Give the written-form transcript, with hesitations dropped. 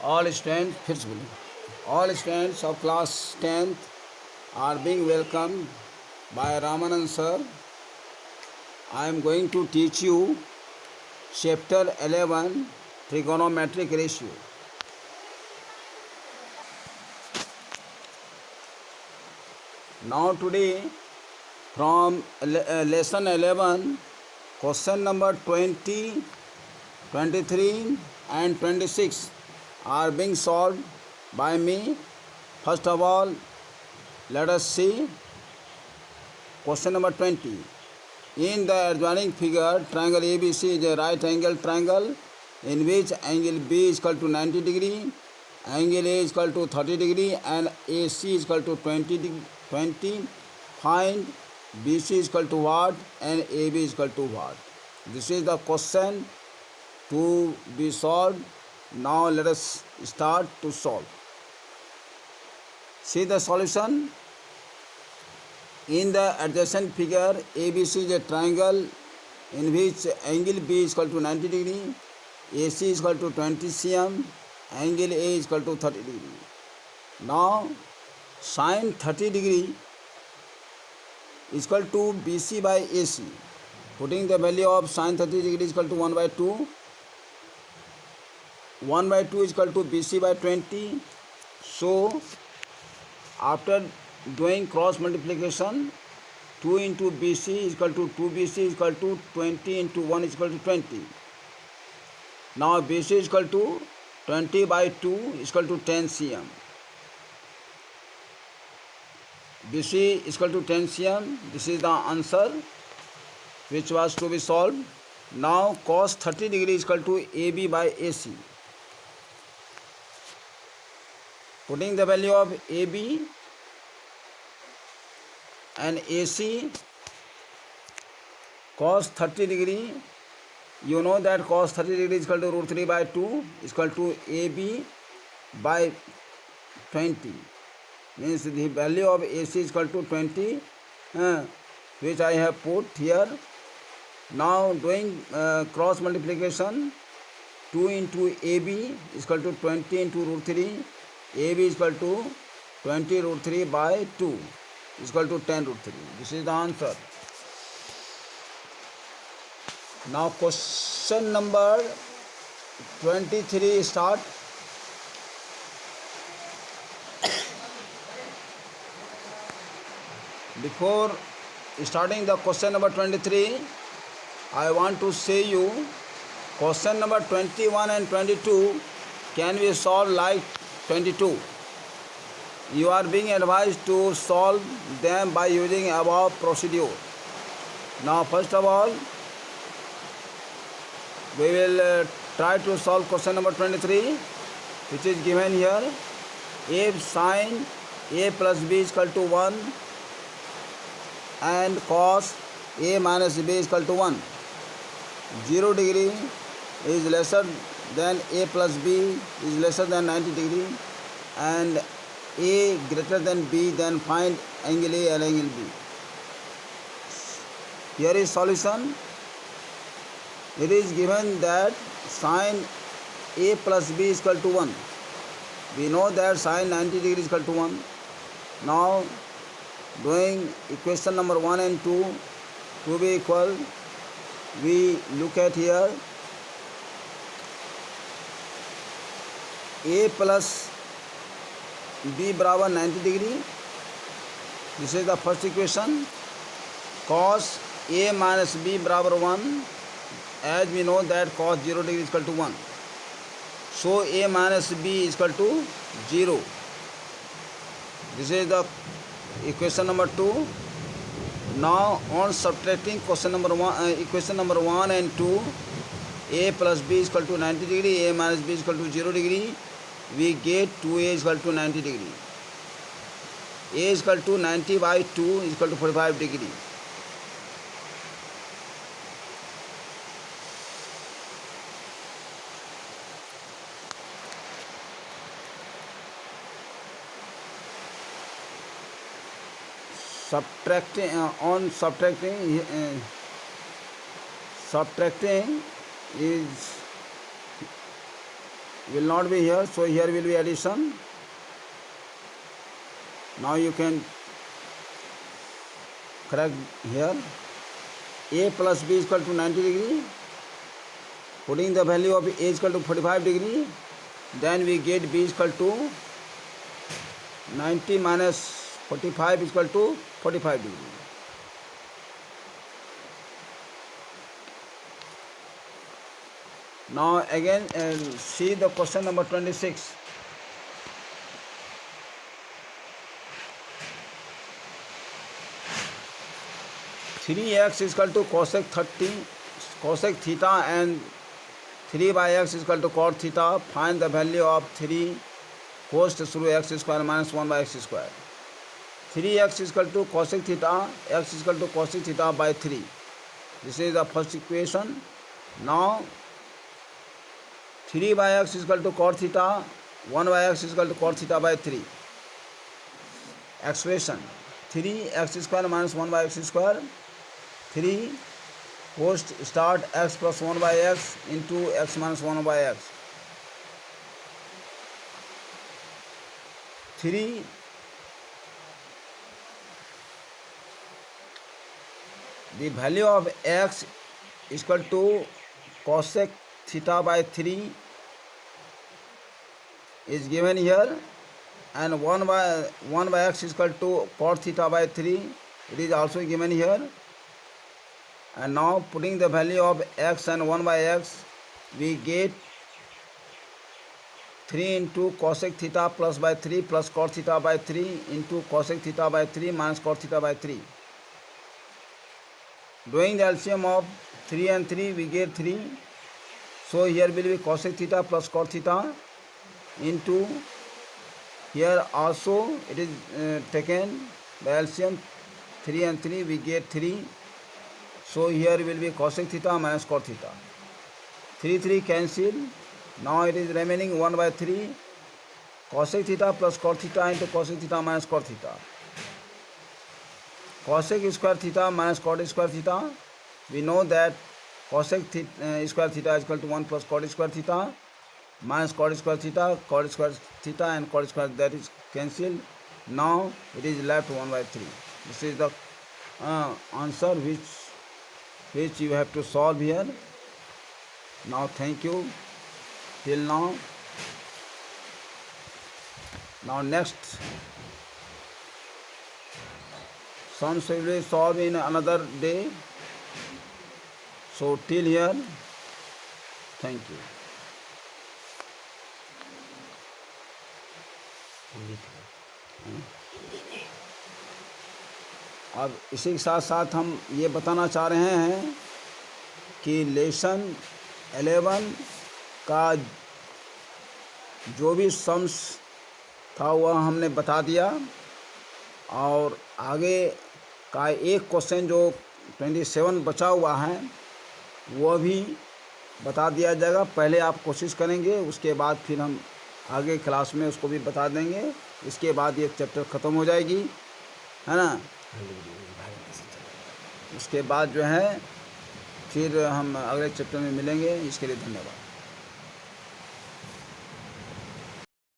All students, फिर से बोलिए. All students of class 10th are being welcomed by Ramanand sir. I am going to teach you chapter 11 trigonometric ratio. Now today from lesson 11, question number 20, 23 and 26 are being solved by me. First of all, let us see question number 20. In the adjoining figure, triangle ABC is a right angle triangle in which angle B is equal to 90 degree, angle A is equal to 30 degree and AC is equal to 20. Find BC is equal to what and AB is equal to what. This is the question to be solved. Now let us start to solve. See the solution. In the adjacent figure, ABC is a triangle in which angle B is equal to 90 degree, AC is equal to 20 cm, angle A is equal to 30 degree. Now, sin 30 degree is equal to BC by AC. Putting the value of sin 30 degree is equal to 1 by 2. 1 by 2 is equal to BC by 20. So, after doing cross multiplication, 2 into BC is equal to 2BC is equal to 20 into 1 is equal to 20. Now BC is equal to 20 by 2 is equal to 10 cm. BC is equal to 10 cm. This is the answer which was to be solved. Now cos 30 degree is equal to AB by AC. Putting the value of AB and AC, cos 30 degree, you know that cos 30 degree is equal to root 3 by 2 is equal to AB by 20. Means the value of AC is equal to 20, which I have put here. Now doing cross multiplication, 2 into AB is equal to 20 into root 3. AB is equal to 20 root 3 by 2 is equal to 10 root 3. This is the answer. Now question number 23 start. Before starting the question number 23, I want to say you question number 21 and 22 can be solved like 22. You are being advised to solve them by using above procedure. Now first of all, we will try to solve question number 23, which is given here. If sin A plus B is equal to 1 and cos A minus B is equal to 1, 0 degree is lesser than A plus B is lesser than 90 degree and A greater than B, then find angle A and angle B. Here is solution. It is given that sin A plus B is equal to 1. We know that sin 90 degree is equal to 1. Now doing equation number 1 and 2 to be equal, we look at here A plus B बराबर 90 degree. This is the first equation. Cos A minus B बराबर 1. As we know that cos 0 degree is equal to 1. So A minus B is equal to 0. This is the equation number 2. Now on subtracting equation number 1 and 2, A plus B is equal to 90 degree, A minus B is equal to 0 degree, we get 2A is equal to 90 degree. A is equal to 90 by 2 is equal to 45 degree. Subtracting is will not be here, so here will be addition. Now you can correct here. A plus B is equal to 90 degree. Putting the value of A is equal to 45 degree, then we get B is equal to 90 minus 45 is equal to 45 degree. Now again see the question number 26. Three x is equal to cosec 30, cosec theta, and 3 by x is equal to cot theta. Find the value of 3 cos through x square minus 1 by x square. 3x is equal to cosec theta, x is equal to cosec theta by 3. This is the first equation. Now 3 by x is equal to cot theta, 1 by x is equal to cot theta by 3. Expression 3x square minus 1 by x square, 3 post start x plus 1 by x into x minus 1 by x. 3 the value of x is equal to cosec theta by 3 is given here, and 1 by x is equal to cot theta by 3, it is also given here. And now putting the value of x and 1 by x, we get 3 into cosec theta plus by 3 plus cot theta by 3 into cosec theta by 3 minus cot theta by 3. Doing the LCM of 3 and 3, we get 3. So here will be cosec theta plus cot theta into, here also it is taken by LCM 3 and 3, we get 3. So here will be cosec theta minus cot theta. 3 cancel. Now it is remaining 1 by 3 cosec theta plus cot theta into cosec theta minus cot theta. Cosec square theta minus cot square theta. We know that cosec square theta is equal to 1 plus cot square theta minus cot square theta and cot square, that is cancelled. Now it is left 1 by 3. This is the answer which you have to solve here. Now thank you till now. Now next sums will be solved in another day. So till here, thank you. अब इसी के साथ साथ हम ये बताना चाह रहे हैं कि लेसन 11 का जो भी सम्स था वह हमने बता दिया, और आगे का एक क्वेश्चन जो 27 बचा हुआ है वह भी बता दिया जाएगा। पहले आप कोशिश करेंगे, उसके बाद फिर हम आगे क्लास में उसको भी बता देंगे। इसके बाद ये चैप्टर ख़त्म हो जाएगी, है ना। उसके बाद जो है फिर हम अगले चैप्टर में मिलेंगे। इसके लिए धन्यवाद।